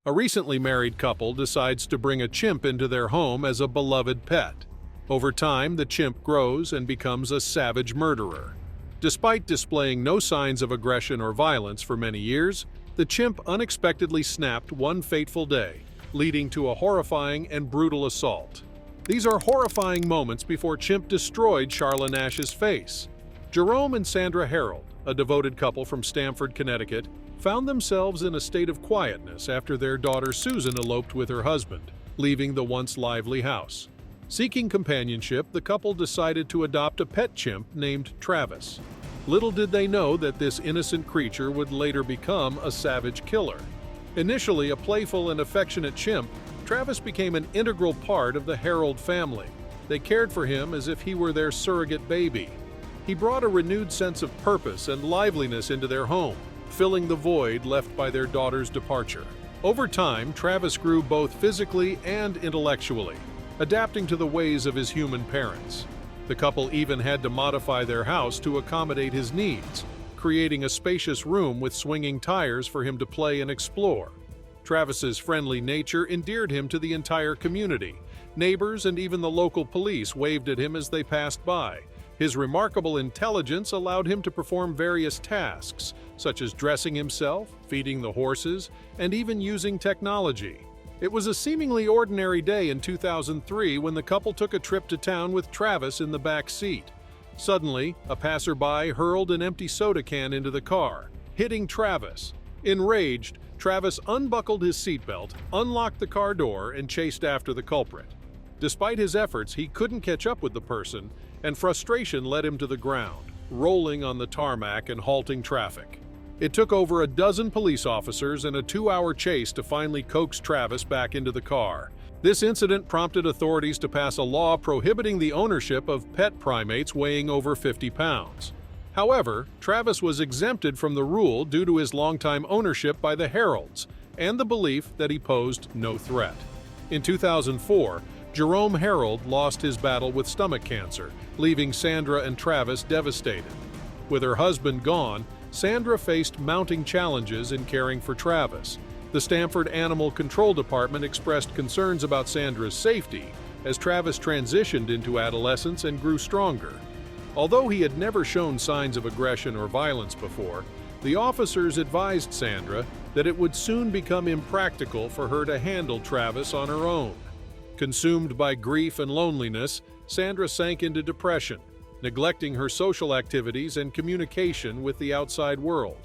A recently married couple decides to bring a chimp into their home as a beloved pet. Over time, the chimp grows and becomes a savage murderer. Despite displaying no signs of aggression or violence for many years, the chimp unexpectedly snapped one fateful day, leading to a horrifying and brutal assault. These are horrifying moments before Chimp destroyed Charla Nash's face. Jerome and Sandra Harold, a devoted couple from Stamford, Connecticut, found themselves in a state of quietness after their daughter Susan eloped with her husband, leaving the once lively house. Seeking companionship, the couple decided to adopt a pet chimp named Travis. Little did they know that this innocent creature would later become a savage killer. Initially a playful and affectionate chimp, Travis became an integral part of the Harold family. They cared for him as if he were their surrogate baby. He brought a renewed sense of purpose and liveliness into their home, filling the void left by their daughter's departure. Over time, Travis grew both physically and intellectually, adapting to the ways of his human parents. The couple even had to modify their house to accommodate his needs, creating a spacious room with swinging tires for him to play and explore. Travis's friendly nature endeared him to the entire community. Neighbors and even the local police waved at him as they passed by. His remarkable intelligence allowed him to perform various tasks, such as dressing himself, feeding the horses, and even using technology. It was a seemingly ordinary day in 2003 when the couple took a trip to town with Travis in the back seat. Suddenly, a passerby hurled an empty soda can into the car, hitting Travis. Enraged, Travis unbuckled his seatbelt, unlocked the car door, and chased after the culprit. Despite his efforts, he couldn't catch up with the person, and frustration led him to the ground, rolling on the tarmac and halting traffic. It took over a dozen police officers and a 2-hour chase to finally coax Travis back into the car. This incident prompted authorities to pass a law prohibiting the ownership of pet primates weighing over 50 pounds. However, Travis was exempted from the rule due to his longtime ownership by the Harolds and the belief that he posed no threat. In 2004, Jerome Harold lost his battle with stomach cancer, leaving Sandra and Travis devastated. With her husband gone, Sandra faced mounting challenges in caring for Travis. The Stamford Animal Control Department expressed concerns about Sandra's safety as Travis transitioned into adolescence and grew stronger. Although he had never shown signs of aggression or violence before, the officers advised Sandra that it would soon become impractical for her to handle Travis on her own. Consumed by grief and loneliness, Sandra sank into depression, neglecting her social activities and communication with the outside world.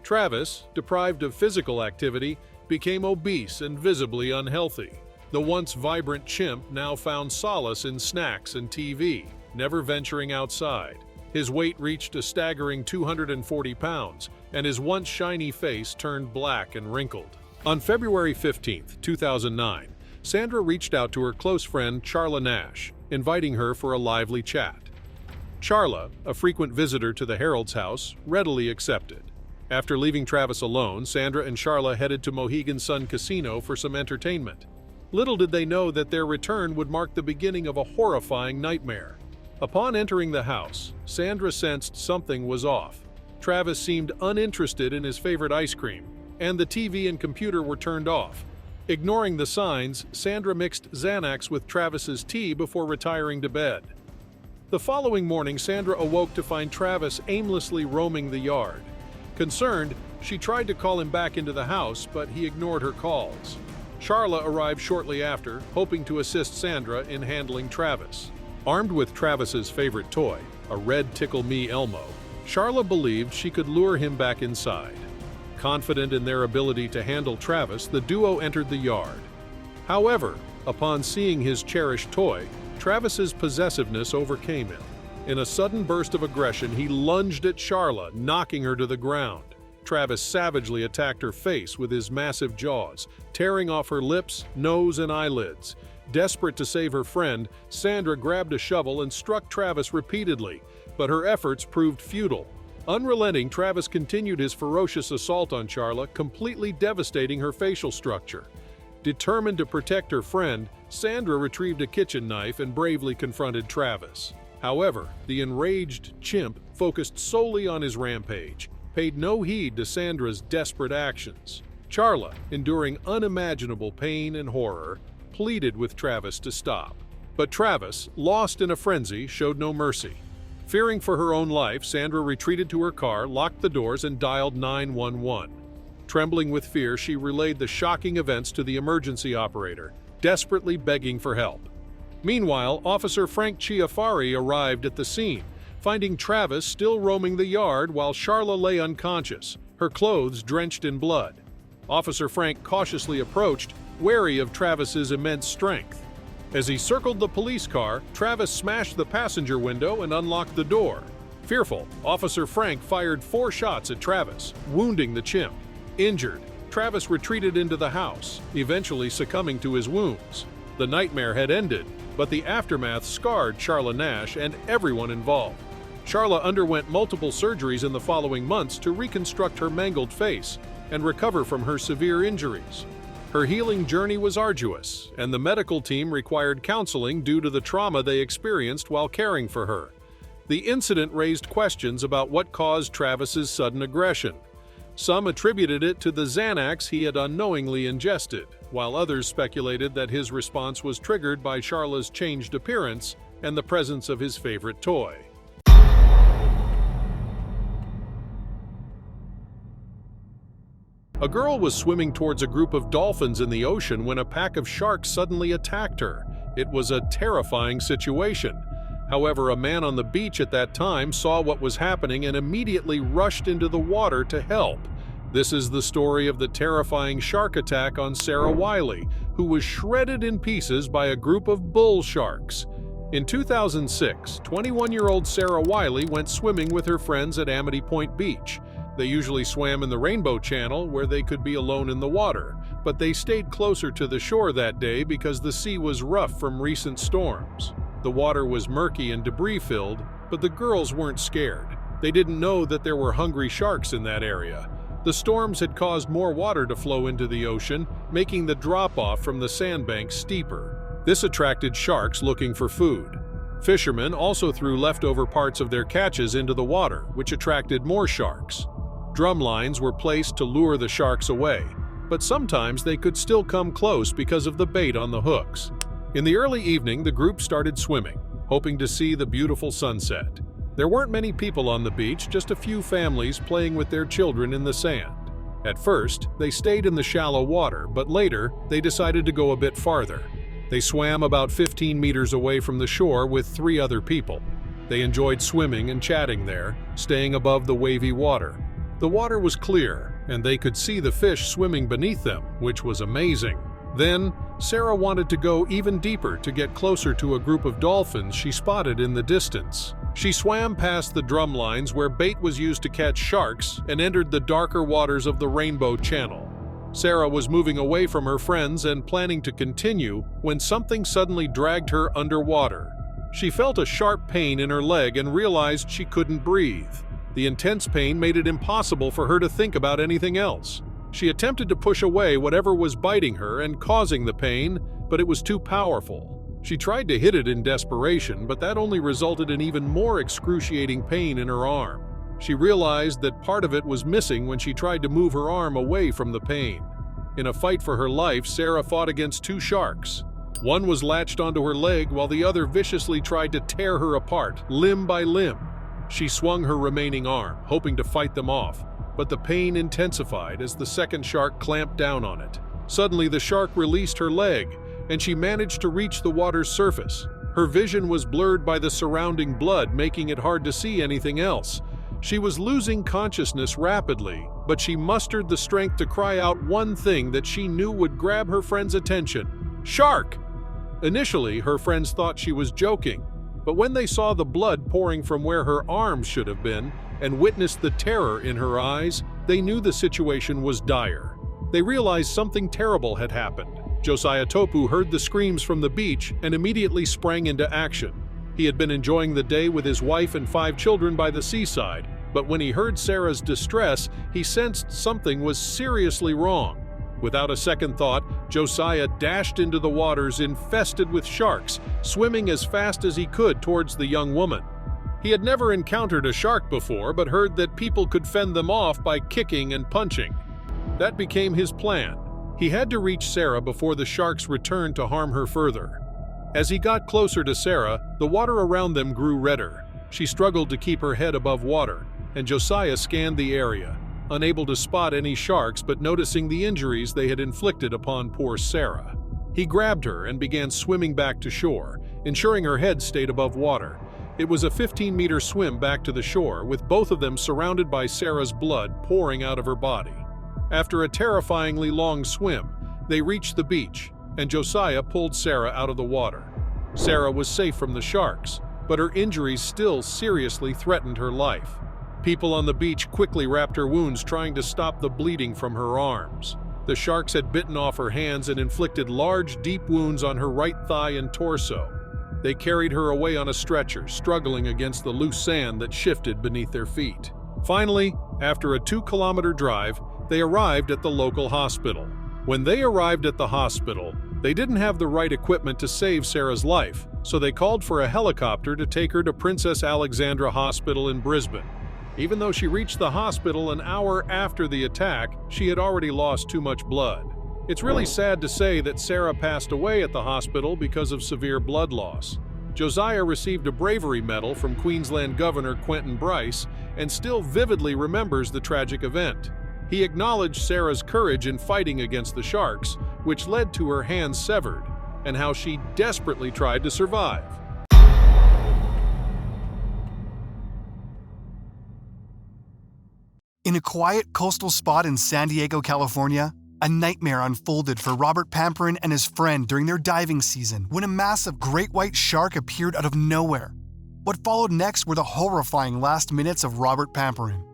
Travis, deprived of physical activity, became obese and visibly unhealthy. The once vibrant chimp now found solace in snacks and TV, never venturing outside. His weight reached a staggering 240 pounds, and his once shiny face turned black and wrinkled. On February 15, 2009, Sandra reached out to her close friend Charla Nash, inviting her for a lively chat. Charla, a frequent visitor to the Harold's house, readily accepted. After leaving Travis alone, Sandra and Charla headed to Mohegan Sun Casino for some entertainment. Little did they know that their return would mark the beginning of a horrifying nightmare. Upon entering the house, Sandra sensed something was off. Travis seemed uninterested in his favorite ice cream, and the TV and computer were turned off. Ignoring the signs, Sandra mixed Xanax with Travis's tea before retiring to bed. The following morning, Sandra awoke to find Travis aimlessly roaming the yard. Concerned, she tried to call him back into the house, but he ignored her calls. Charla arrived shortly after, hoping to assist Sandra in handling Travis. Armed with Travis's favorite toy, a red Tickle Me Elmo, Charla believed she could lure him back inside. Confident in their ability to handle Travis, the duo entered the yard. However, upon seeing his cherished toy, Travis's possessiveness overcame him. In a sudden burst of aggression, he lunged at Charla, knocking her to the ground. Travis savagely attacked her face with his massive jaws, tearing off her lips, nose, and eyelids. Desperate to save her friend, Sandra grabbed a shovel and struck Travis repeatedly, but her efforts proved futile. Unrelenting, Travis continued his ferocious assault on Charla, completely devastating her facial structure. Determined to protect her friend, Sandra retrieved a kitchen knife and bravely confronted Travis. However, the enraged chimp focused solely on his rampage, paid no heed to Sandra's desperate actions. Charla, enduring unimaginable pain and horror, pleaded with Travis to stop. But Travis, lost in a frenzy, showed no mercy. Fearing for her own life, Sandra retreated to her car, locked the doors, and dialed 911. Trembling with fear, she relayed the shocking events to the emergency operator, desperately begging for help. Meanwhile, Officer Frank Chiafari arrived at the scene, finding Travis still roaming the yard while Charla lay unconscious, her clothes drenched in blood. Officer Frank cautiously approached, wary of Travis's immense strength. As he circled the police car, Travis smashed the passenger window and unlocked the door. Fearful, Officer Frank fired 4 shots at Travis, wounding the chimp. Injured, Travis retreated into the house, eventually succumbing to his wounds. The nightmare had ended, but the aftermath scarred Charla Nash and everyone involved. Charla underwent multiple surgeries in the following months to reconstruct her mangled face and recover from her severe injuries. Her healing journey was arduous, and the medical team required counseling due to the trauma they experienced while caring for her. The incident raised questions about what caused Travis's sudden aggression. Some attributed it to the Xanax he had unknowingly ingested, while others speculated that his response was triggered by Charla's changed appearance and the presence of his favorite toy. A girl was swimming towards a group of dolphins in the ocean when a pack of sharks suddenly attacked her. It was a terrifying situation. However, a man on the beach at that time saw what was happening and immediately rushed into the water to help. This is the story of the terrifying shark attack on Sarah Wiley, who was shredded in pieces by a group of bull sharks. In 2006, 21-year-old Sarah Wiley went swimming with her friends at Amity Point Beach. They usually swam in the Rainbow Channel, where they could be alone in the water, but they stayed closer to the shore that day because the sea was rough from recent storms. The water was murky and debris-filled, but the girls weren't scared. They didn't know that there were hungry sharks in that area. The storms had caused more water to flow into the ocean, making the drop-off from the sandbanks steeper. This attracted sharks looking for food. Fishermen also threw leftover parts of their catches into the water, which attracted more sharks. Drum lines were placed to lure the sharks away, but sometimes they could still come close because of the bait on the hooks. In the early evening, the group started swimming, hoping to see the beautiful sunset. There weren't many people on the beach, just a few families playing with their children in the sand. At first, they stayed in the shallow water, but later, they decided to go a bit farther. They swam about 15 meters away from the shore with 3 other people. They enjoyed swimming and chatting there, staying above the wavy water. The water was clear, and they could see the fish swimming beneath them, which was amazing. Then, Sarah wanted to go even deeper to get closer to a group of dolphins she spotted in the distance. She swam past the drum lines where bait was used to catch sharks and entered the darker waters of the Rainbow Channel. Sarah was moving away from her friends and planning to continue when something suddenly dragged her underwater. She felt a sharp pain in her leg and realized she couldn't breathe. The intense pain made it impossible for her to think about anything else. She attempted to push away whatever was biting her and causing the pain, but it was too powerful. She tried to hit it in desperation, but that only resulted in even more excruciating pain in her arm. She realized that part of it was missing when she tried to move her arm away from the pain. In a fight for her life, Sarah fought against 2 sharks. One was latched onto her leg while the other viciously tried to tear her apart, limb by limb. She swung her remaining arm, hoping to fight them off, but the pain intensified as the second shark clamped down on it. Suddenly, the shark released her leg, and she managed to reach the water's surface. Her vision was blurred by the surrounding blood, making it hard to see anything else. She was losing consciousness rapidly, but she mustered the strength to cry out one thing that she knew would grab her friends' attention: "Shark!" Initially, her friends thought she was joking, but when they saw the blood pouring from where her arms should have been and witnessed the terror in her eyes, they knew the situation was dire. They realized something terrible had happened. Josiah Topu heard the screams from the beach and immediately sprang into action. He had been enjoying the day with his wife and 5 children by the seaside, but when he heard Sarah's distress, he sensed something was seriously wrong. Without a second thought, Josiah dashed into the waters infested with sharks, swimming as fast as he could towards the young woman. He had never encountered a shark before, but heard that people could fend them off by kicking and punching. That became his plan. He had to reach Sarah before the sharks returned to harm her further. As he got closer to Sarah, the water around them grew redder. She struggled to keep her head above water, and Josiah scanned the area, unable to spot any sharks but noticing the injuries they had inflicted upon poor Sarah. He grabbed her and began swimming back to shore, ensuring her head stayed above water. It was a 15-meter swim back to the shore, with both of them surrounded by Sarah's blood pouring out of her body. After a terrifyingly long swim, they reached the beach, and Josiah pulled Sarah out of the water. Sarah was safe from the sharks, but her injuries still seriously threatened her life. People on the beach quickly wrapped her wounds, trying to stop the bleeding from her arms. The sharks had bitten off her hands and inflicted large, deep wounds on her right thigh and torso. They carried her away on a stretcher, struggling against the loose sand that shifted beneath their feet. Finally, after a 2-kilometer drive, they arrived at the local hospital. When they arrived at the hospital, they didn't have the right equipment to save Sarah's life, so they called for a helicopter to take her to Princess Alexandra Hospital in Brisbane. Even though she reached the hospital an hour after the attack, she had already lost too much blood. It's really sad to say that Sarah passed away at the hospital because of severe blood loss. Josiah received a bravery medal from Queensland Governor Quentin Bryce and still vividly remembers the tragic event. He acknowledged Sarah's courage in fighting against the sharks, which led to her hands severed, and how she desperately tried to survive. In a quiet coastal spot in San Diego, California, a nightmare unfolded for Robert Pamperin and his friend during their diving season when a massive great white shark appeared out of nowhere. What followed next were the horrifying last minutes of Robert Pamperin.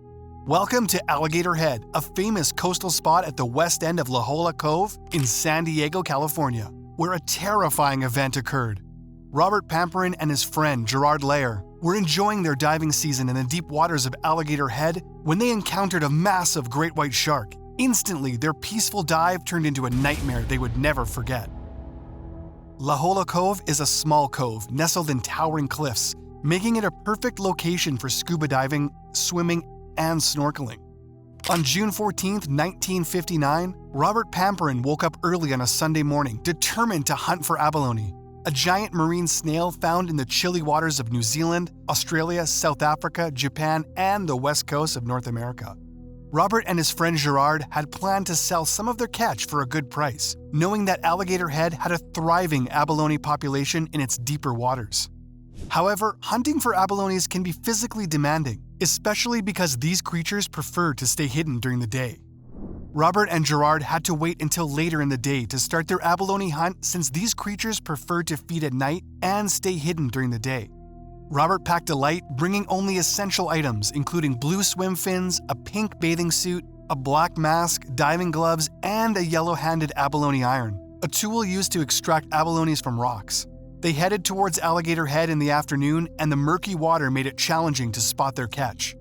Welcome to Alligator Head, a famous coastal spot at the west end of La Jolla Cove in San Diego, California, where a terrifying event occurred. Robert Pamperin and his friend Gerard Lair were enjoying their diving season in the deep waters of Alligator Head when they encountered a massive great white shark. Instantly, their peaceful dive turned into a nightmare they would never forget. La Jolla Cove is a small cove nestled in towering cliffs, making it a perfect location for scuba diving, swimming, and snorkeling. On June 14, 1959, Robert Pamperin woke up early on a Sunday morning, determined to hunt for abalone, a giant marine snail found in the chilly waters of New Zealand, Australia, South Africa, Japan, and the west coast of North America. Robert and his friend Gerard had planned to sell some of their catch for a good price, knowing that Alligator Head had a thriving abalone population in its deeper waters. However, hunting for abalones can be physically demanding, especially because these creatures prefer to stay hidden during the day. Robert and Gerard had to wait until later in the day to start their abalone hunt since these creatures prefer to feed at night and stay hidden during the day. Robert packed a light, bringing only essential items including blue swim fins, a pink bathing suit, a black mask, diving gloves, and a yellow-handed abalone iron, a tool used to extract abalones from rocks. They headed towards Alligator Head in the afternoon, and the murky water made it challenging to spot their catch.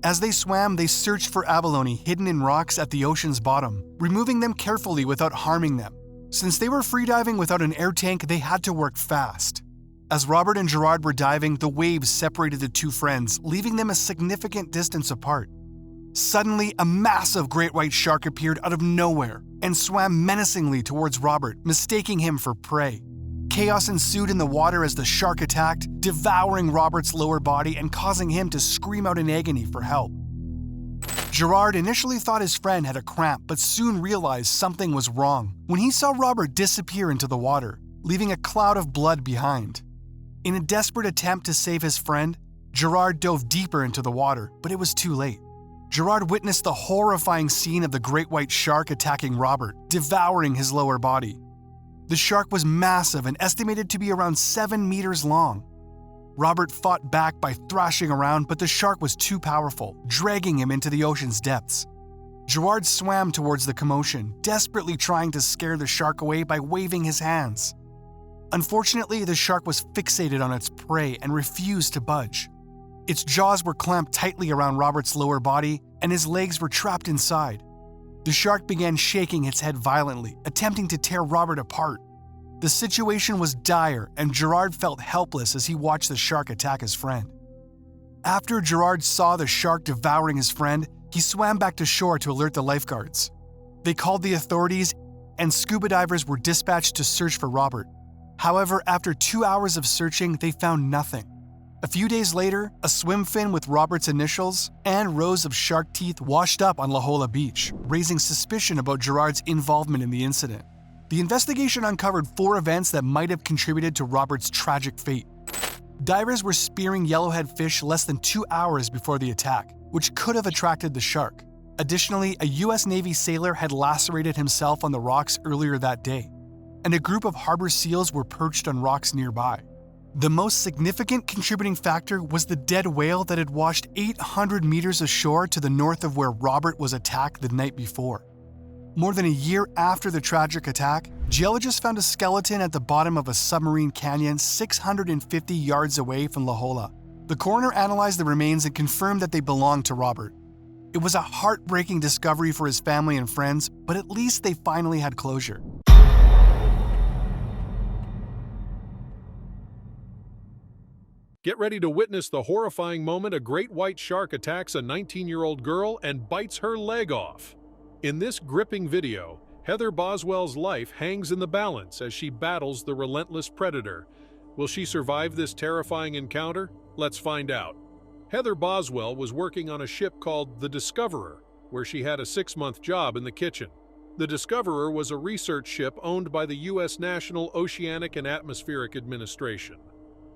As they swam, they searched for abalone hidden in rocks at the ocean's bottom, removing them carefully without harming them. Since they were freediving without an air tank, they had to work fast. As Robert and Gerard were diving, the waves separated the two friends, leaving them a significant distance apart. Suddenly, a massive great white shark appeared out of nowhere and swam menacingly towards Robert, mistaking him for prey. Chaos ensued in the water as the shark attacked, devouring Robert's lower body and causing him to scream out in agony for help. Gerard initially thought his friend had a cramp, but soon realized something was wrong when he saw Robert disappear into the water, leaving a cloud of blood behind. In a desperate attempt to save his friend, Gerard dove deeper into the water, but it was too late. Gerard witnessed the horrifying scene of the great white shark attacking Robert, devouring his lower body. The shark was massive and estimated to be around 7 meters long. Robert fought back by thrashing around, but the shark was too powerful, dragging him into the ocean's depths. Gerard swam towards the commotion, desperately trying to scare the shark away by waving his hands. Unfortunately, the shark was fixated on its prey and refused to budge. Its jaws were clamped tightly around Robert's lower body, and his legs were trapped inside. The shark began shaking its head violently, attempting to tear Robert apart. The situation was dire, and Gerard felt helpless as he watched the shark attack his friend. After Gerard saw the shark devouring his friend, he swam back to shore to alert the lifeguards. They called the authorities, and scuba divers were dispatched to search for Robert. However, after 2 hours of searching, they found nothing. A few days later, a swim fin with Robert's initials and rows of shark teeth washed up on La Jolla Beach, raising suspicion about Gerard's involvement in the incident. The investigation uncovered 4 events that might have contributed to Robert's tragic fate. Divers were spearing yellowhead fish less than 2 hours before the attack, which could have attracted the shark. Additionally, a U.S. Navy sailor had lacerated himself on the rocks earlier that day, and a group of harbor seals were perched on rocks nearby. The most significant contributing factor was the dead whale that had washed 800 meters ashore to the north of where Robert was attacked the night before. More than a year after the tragic attack, geologists found a skeleton at the bottom of a submarine canyon 650 yards away from La Jolla. The coroner analyzed the remains and confirmed that they belonged to Robert. It was a heartbreaking discovery for his family and friends, but at least they finally had closure. Get ready to witness the horrifying moment a great white shark attacks a 19-year-old girl and bites her leg off. In this gripping video, Heather Boswell's life hangs in the balance as she battles the relentless predator. Will she survive this terrifying encounter? Let's find out. Heather Boswell was working on a ship called the Discoverer, where she had a 6-month job in the kitchen. The Discoverer was a research ship owned by the U.S. National Oceanic and Atmospheric Administration.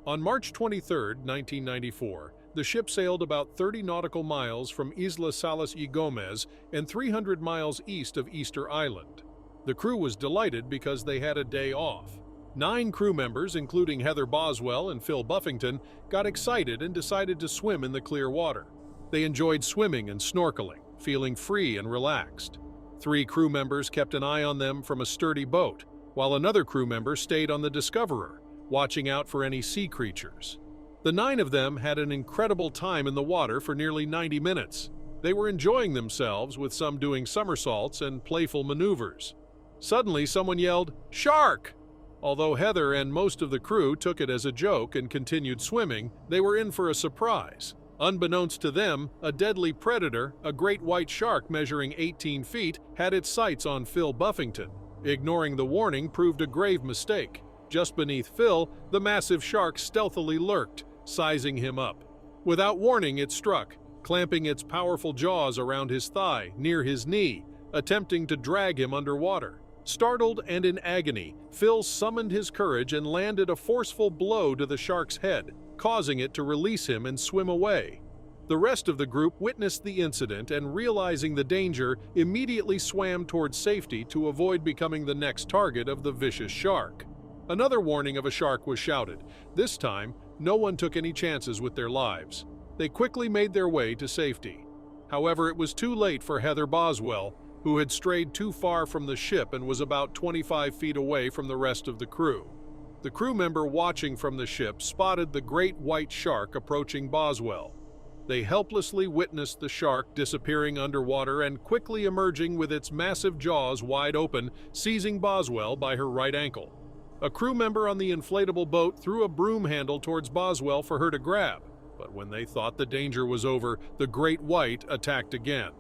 On March 23, 1994, the ship sailed about 30 nautical miles from Isla Salas y Gomez and 300 miles east of Easter Island. The crew was delighted because they had a day off. 9 crew members, including Heather Boswell and Phil Buffington, got excited and decided to swim in the clear water. They enjoyed swimming and snorkeling, feeling free and relaxed. 3 crew members kept an eye on them from a sturdy boat, while another crew member stayed on the Discoverer, watching out for any sea creatures. The 9 of them had an incredible time in the water for nearly 90 minutes. They were enjoying themselves, with some doing somersaults and playful maneuvers. Suddenly, someone yelled, "Shark!" Although Heather and most of the crew took it as a joke and continued swimming, they were in for a surprise. Unbeknownst to them, a deadly predator, a great white shark measuring 18 feet, had its sights on Phil Buffington. Ignoring the warning proved a grave mistake. Just beneath Phil, the massive shark stealthily lurked, sizing him up. Without warning, it struck, clamping its powerful jaws around his thigh, near his knee, attempting to drag him underwater. Startled and in agony, Phil summoned his courage and landed a forceful blow to the shark's head, causing it to release him and swim away. The rest of the group witnessed the incident and, realizing the danger, immediately swam towards safety to avoid becoming the next target of the vicious shark. Another warning of a shark was shouted. This time, no one took any chances with their lives. They quickly made their way to safety. However, it was too late for Heather Boswell, who had strayed too far from the ship and was about 25 feet away from the rest of the crew. The crew member watching from the ship spotted the great white shark approaching Boswell. They helplessly witnessed the shark disappearing underwater and quickly emerging with its massive jaws wide open, seizing Boswell by her right ankle. A crew member on the inflatable boat threw a broom handle towards Boswell for her to grab, but when they thought the danger was over, the great white attacked again.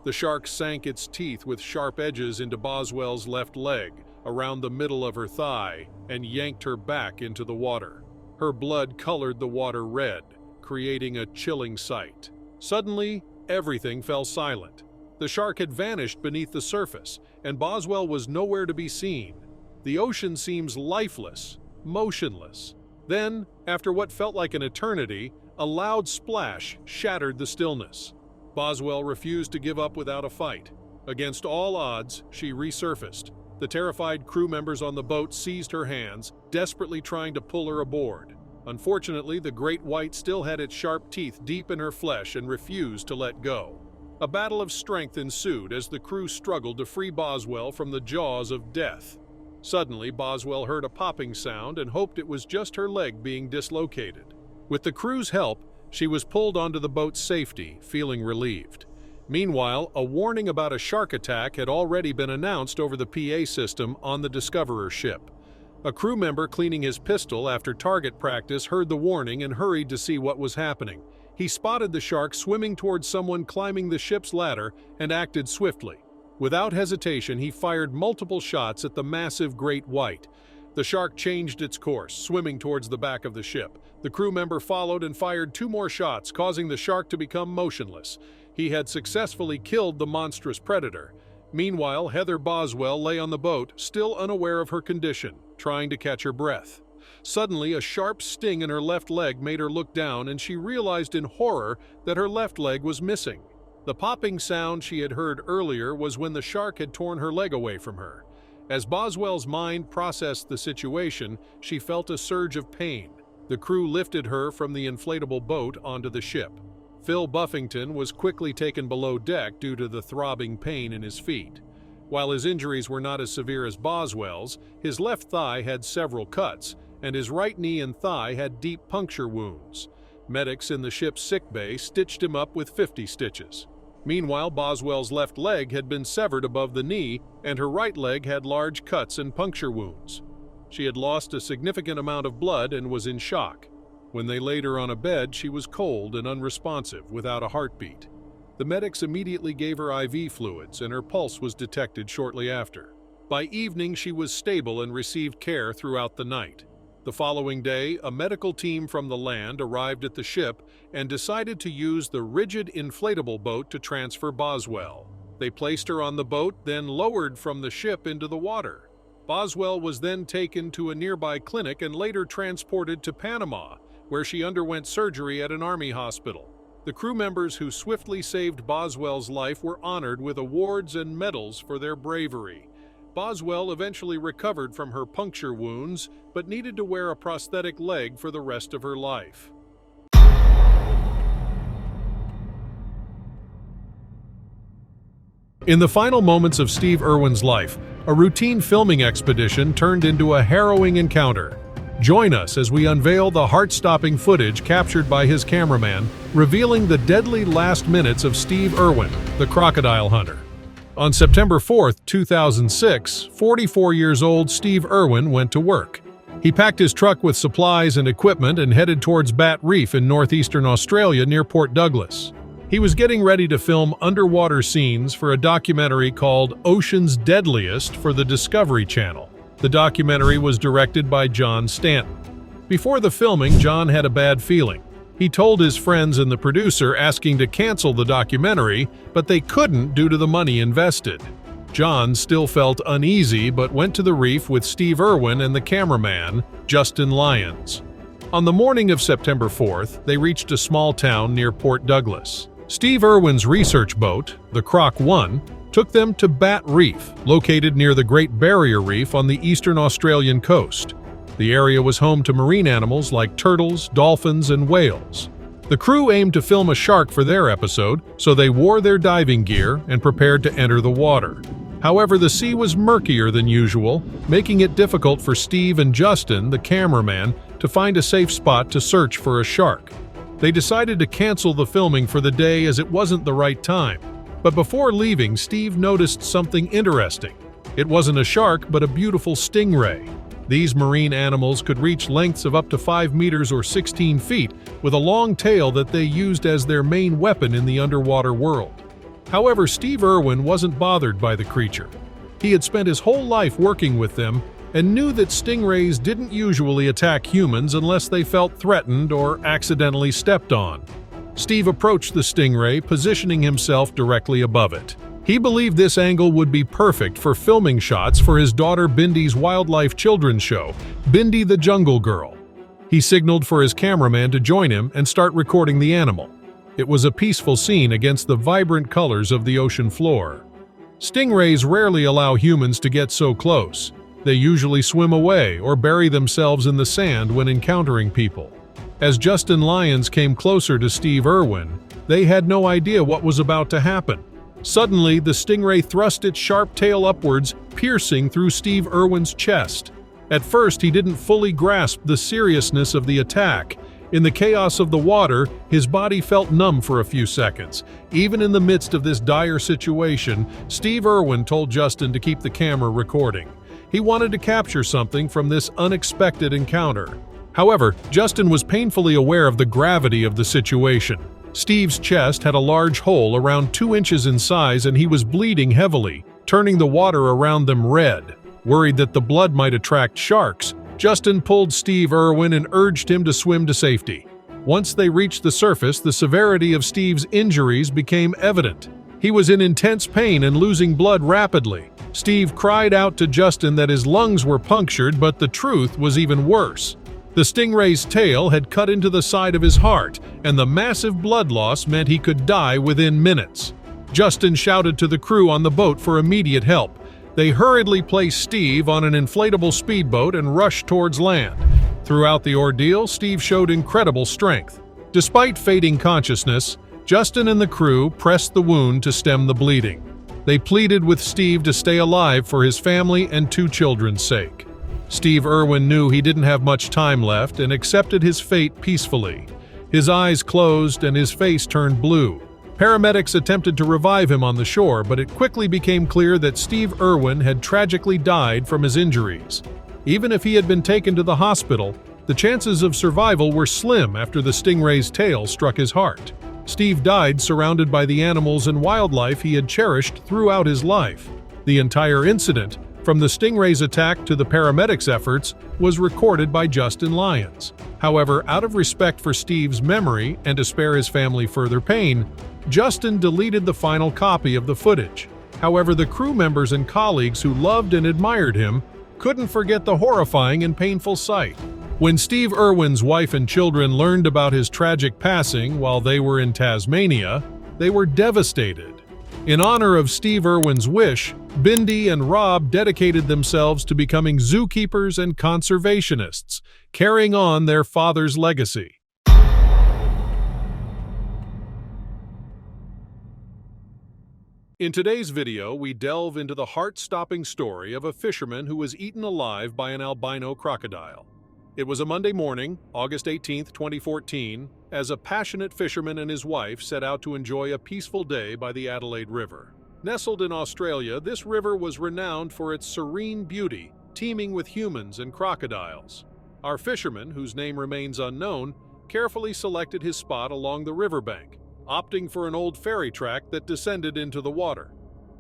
The shark sank its teeth with sharp edges into Boswell's left leg, around the middle of her thigh, and yanked her back into the water. Her blood colored the water red, creating a chilling sight. Suddenly, everything fell silent. The shark had vanished beneath the surface, and Boswell was nowhere to be seen. The ocean seems lifeless, motionless. Then, after what felt like an eternity, a loud splash shattered the stillness. Boswell refused to give up without a fight. Against all odds, she resurfaced. The terrified crew members on the boat seized her hands, desperately trying to pull her aboard. Unfortunately, the great white still had its sharp teeth deep in her flesh and refused to let go. A battle of strength ensued as the crew struggled to free Boswell from the jaws of death. Suddenly, Boswell heard a popping sound and hoped it was just her leg being dislocated. With the crew's help, she was pulled onto the boat's safety, feeling relieved. Meanwhile, a warning about a shark attack had already been announced over the PA system on the Discoverer ship. A crew member cleaning his pistol after target practice heard the warning and hurried to see what was happening. He spotted the shark swimming towards someone climbing the ship's ladder and acted swiftly. Without hesitation, he fired multiple shots at the massive great white. The shark changed its course, swimming towards the back of the ship. The crew member followed and fired 2 more shots, causing the shark to become motionless. He had successfully killed the monstrous predator. Meanwhile, Heather Boswell lay on the boat, still unaware of her condition, trying to catch her breath. Suddenly, a sharp sting in her left leg made her look down, and she realized in horror that her left leg was missing. The popping sound she had heard earlier was when the shark had torn her leg away from her. As Boswell's mind processed the situation, she felt a surge of pain. The crew lifted her from the inflatable boat onto the ship. Phil Buffington was quickly taken below deck due to the throbbing pain in his feet. While his injuries were not as severe as Boswell's, his left thigh had several cuts, and his right knee and thigh had deep puncture wounds. Medics in the ship's sickbay stitched him up with 50 stitches. Meanwhile, Boswell's left leg had been severed above the knee, and her right leg had large cuts and puncture wounds. She had lost a significant amount of blood and was in shock. When they laid her on a bed, she was cold and unresponsive, without a heartbeat. The medics immediately gave her IV fluids, and her pulse was detected shortly after. By evening, she was stable and received care throughout the night. The following day, a medical team from the land arrived at the ship and decided to use the rigid inflatable boat to transfer Boswell. They placed her on the boat, then lowered from the ship into the water. Boswell was then taken to a nearby clinic and later transported to Panama, where she underwent surgery at an army hospital. The crew members who swiftly saved Boswell's life were honored with awards and medals for their bravery. Boswell eventually recovered from her puncture wounds, but needed to wear a prosthetic leg for the rest of her life. In the final moments of Steve Irwin's life, a routine filming expedition turned into a harrowing encounter. Join us as we unveil the heart-stopping footage captured by his cameraman, revealing the deadly last minutes of Steve Irwin, the crocodile hunter. On September 4, 2006, 44 years old Steve Irwin went to work. He packed his truck with supplies and equipment and headed towards Bat Reef in northeastern Australia near Port Douglas. He was getting ready to film underwater scenes for a documentary called Ocean's Deadliest for the Discovery Channel. The documentary was directed by John Stanton. Before the filming, John had a bad feeling. He told his friends and the producer asking to cancel the documentary, but they couldn't due to the money invested. John still felt uneasy but went to the reef with Steve Irwin and the cameraman, Justin Lyons. On the morning of September 4th, they reached a small town near Port Douglas. Steve Irwin's research boat, the Croc 1, took them to Bat Reef, located near the Great Barrier Reef on the eastern Australian coast. The area was home to marine animals like turtles, dolphins, and whales. The crew aimed to film a shark for their episode, so they wore their diving gear and prepared to enter the water. However, the sea was murkier than usual, making it difficult for Steve and Justin, the cameraman, to find a safe spot to search for a shark. They decided to cancel the filming for the day as it wasn't the right time. But before leaving, Steve noticed something interesting. It wasn't a shark, but a beautiful stingray. These marine animals could reach lengths of up to 5 meters or 16 feet, with a long tail that they used as their main weapon in the underwater world. However, Steve Irwin wasn't bothered by the creature. He had spent his whole life working with them and knew that stingrays didn't usually attack humans unless they felt threatened or accidentally stepped on. Steve approached the stingray, positioning himself directly above it. He believed this angle would be perfect for filming shots for his daughter Bindi's wildlife children's show, Bindi the Jungle Girl. He signaled for his cameraman to join him and start recording the animal. It was a peaceful scene against the vibrant colors of the ocean floor. Stingrays rarely allow humans to get so close. They usually swim away or bury themselves in the sand when encountering people. As Justin Lyons came closer to Steve Irwin, they had no idea what was about to happen. Suddenly, the stingray thrust its sharp tail upwards, piercing through Steve Irwin's chest. At first, he didn't fully grasp the seriousness of the attack. In the chaos of the water, his body felt numb for a few seconds. Even in the midst of this dire situation, Steve Irwin told Justin to keep the camera recording. He wanted to capture something from this unexpected encounter. However, Justin was painfully aware of the gravity of the situation. Steve's chest had a large hole around 2 inches in size and he was bleeding heavily, turning the water around them red. Worried that the blood might attract sharks, Justin pulled Steve Irwin and urged him to swim to safety. Once they reached the surface, the severity of Steve's injuries became evident. He was in intense pain and losing blood rapidly. Steve cried out to Justin that his lungs were punctured, but the truth was even worse. The stingray's tail had cut into the side of his heart, and the massive blood loss meant he could die within minutes. Justin shouted to the crew on the boat for immediate help. They hurriedly placed Steve on an inflatable speedboat and rushed towards land. Throughout the ordeal, Steve showed incredible strength. Despite fading consciousness, Justin and the crew pressed the wound to stem the bleeding. They pleaded with Steve to stay alive for his family and 2 children's sake. Steve Irwin knew he didn't have much time left and accepted his fate peacefully. His eyes closed and his face turned blue. Paramedics attempted to revive him on the shore, but it quickly became clear that Steve Irwin had tragically died from his injuries. Even if he had been taken to the hospital, the chances of survival were slim after the stingray's tail struck his heart. Steve died surrounded by the animals and wildlife he had cherished throughout his life. The entire incident, from the stingray's attack to the paramedics' efforts, was recorded by Justin Lyons. However, out of respect for Steve's memory and to spare his family further pain, Justin deleted the final copy of the footage. However, the crew members and colleagues who loved and admired him couldn't forget the horrifying and painful sight. When Steve Irwin's wife and children learned about his tragic passing while they were in Tasmania, they were devastated. In honor of Steve Irwin's wish, Bindi and Rob dedicated themselves to becoming zookeepers and conservationists, carrying on their father's legacy. In today's video, we delve into the heart-stopping story of a fisherman who was eaten alive by an albino crocodile. It was a Monday morning, August 18, 2014, as a passionate fisherman and his wife set out to enjoy a peaceful day by the Adelaide River. Nestled in Australia, this river was renowned for its serene beauty, teeming with humans and crocodiles. Our fisherman, whose name remains unknown, carefully selected his spot along the riverbank, opting for an old ferry track that descended into the water.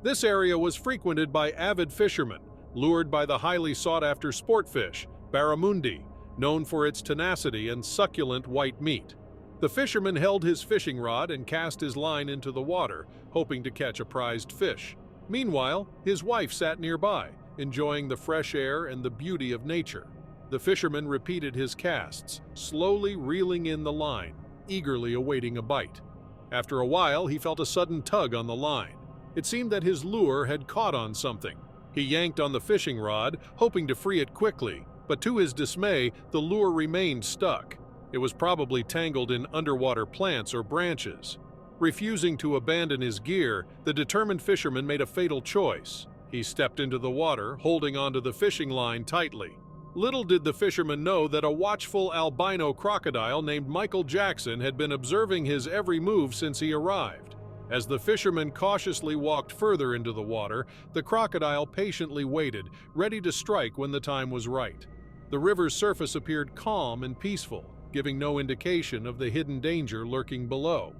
This area was frequented by avid fishermen, lured by the highly sought-after sport fish, barramundi, known for its tenacity and succulent white meat. The fisherman held his fishing rod and cast his line into the water, hoping to catch a prized fish. Meanwhile, his wife sat nearby, enjoying the fresh air and the beauty of nature. The fisherman repeated his casts, slowly reeling in the line, eagerly awaiting a bite. After a while, he felt a sudden tug on the line. It seemed that his lure had caught on something. He yanked on the fishing rod, hoping to free it quickly, but to his dismay, the lure remained stuck. It was probably tangled in underwater plants or branches. Refusing to abandon his gear, the determined fisherman made a fatal choice. He stepped into the water, holding onto the fishing line tightly. Little did the fisherman know that a watchful albino crocodile named Michael Jackson had been observing his every move since he arrived. As the fisherman cautiously walked further into the water, the crocodile patiently waited, ready to strike when the time was right. The river's surface appeared calm and peaceful, giving no indication of the hidden danger lurking below.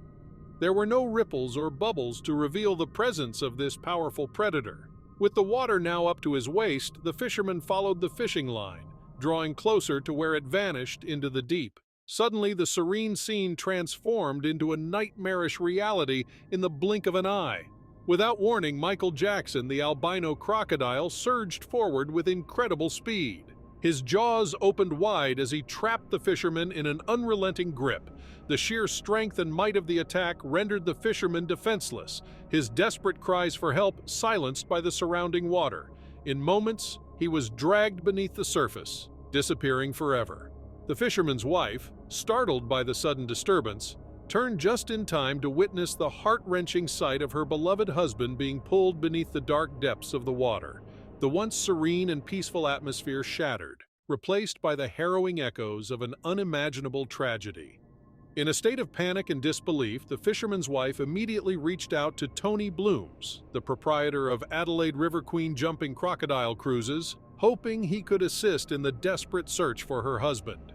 There were no ripples or bubbles to reveal the presence of this powerful predator. With the water now up to his waist, the fisherman followed the fishing line, drawing closer to where it vanished into the deep. Suddenly, the serene scene transformed into a nightmarish reality in the blink of an eye. Without warning, Michael Jackson, the albino crocodile, surged forward with incredible speed. His jaws opened wide as he trapped the fisherman in an unrelenting grip. The sheer strength and might of the attack rendered the fisherman defenseless, his desperate cries for help silenced by the surrounding water. In moments, he was dragged beneath the surface, disappearing forever. The fisherman's wife, startled by the sudden disturbance, turned just in time to witness the heart-wrenching sight of her beloved husband being pulled beneath the dark depths of the water. The once serene and peaceful atmosphere shattered, replaced by the harrowing echoes of an unimaginable tragedy. In a state of panic and disbelief, the fisherman's wife immediately reached out to Tony Blooms, the proprietor of Adelaide River Queen Jumping Crocodile Cruises, hoping he could assist in the desperate search for her husband.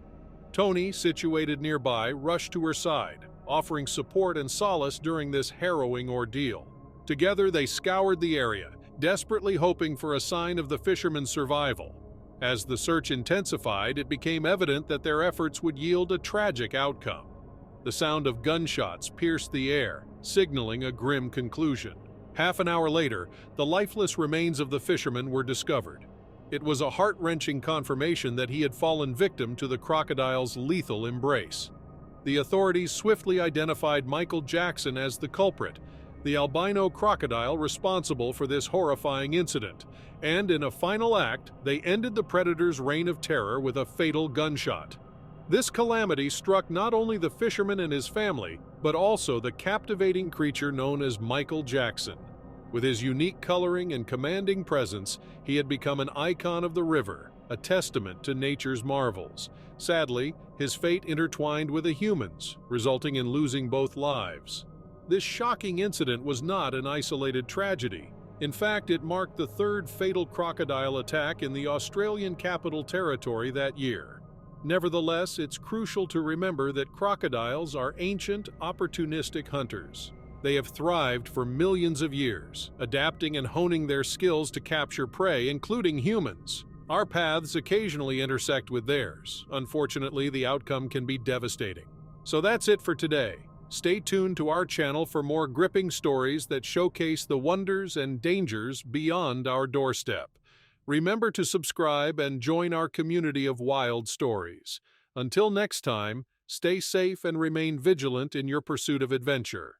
Tony, situated nearby, rushed to her side. offering support and solace during this harrowing ordeal. Together, they scoured the area, desperately hoping for a sign of the fisherman's survival. As the search intensified, it became evident that their efforts would yield a tragic outcome. The sound of gunshots pierced the air, signaling a grim conclusion. Half an hour later, the lifeless remains of the fisherman were discovered. It was a heart-wrenching confirmation that he had fallen victim to the crocodile's lethal embrace. The authorities swiftly identified Michael Jackson as the culprit, the albino crocodile responsible for this horrifying incident, and in a final act, they ended the predator's reign of terror with a fatal gunshot. This calamity struck not only the fisherman and his family, but also the captivating creature known as Michael Jackson. With his unique coloring and commanding presence, he had become an icon of the river, a testament to nature's marvels. Sadly, his fate intertwined with a human's, resulting in losing both lives. This shocking incident was not an isolated tragedy. In fact, it marked the third fatal crocodile attack in the Australian Capital Territory that year. Nevertheless, it's crucial to remember that crocodiles are ancient, opportunistic hunters. They have thrived for millions of years, adapting and honing their skills to capture prey, including humans. Our paths occasionally intersect with theirs. Unfortunately, the outcome can be devastating. So that's it for today. Stay tuned to our channel for more gripping stories that showcase the wonders and dangers beyond our doorstep. Remember to subscribe and join our community of wild stories. Until next time, stay safe and remain vigilant in your pursuit of adventure.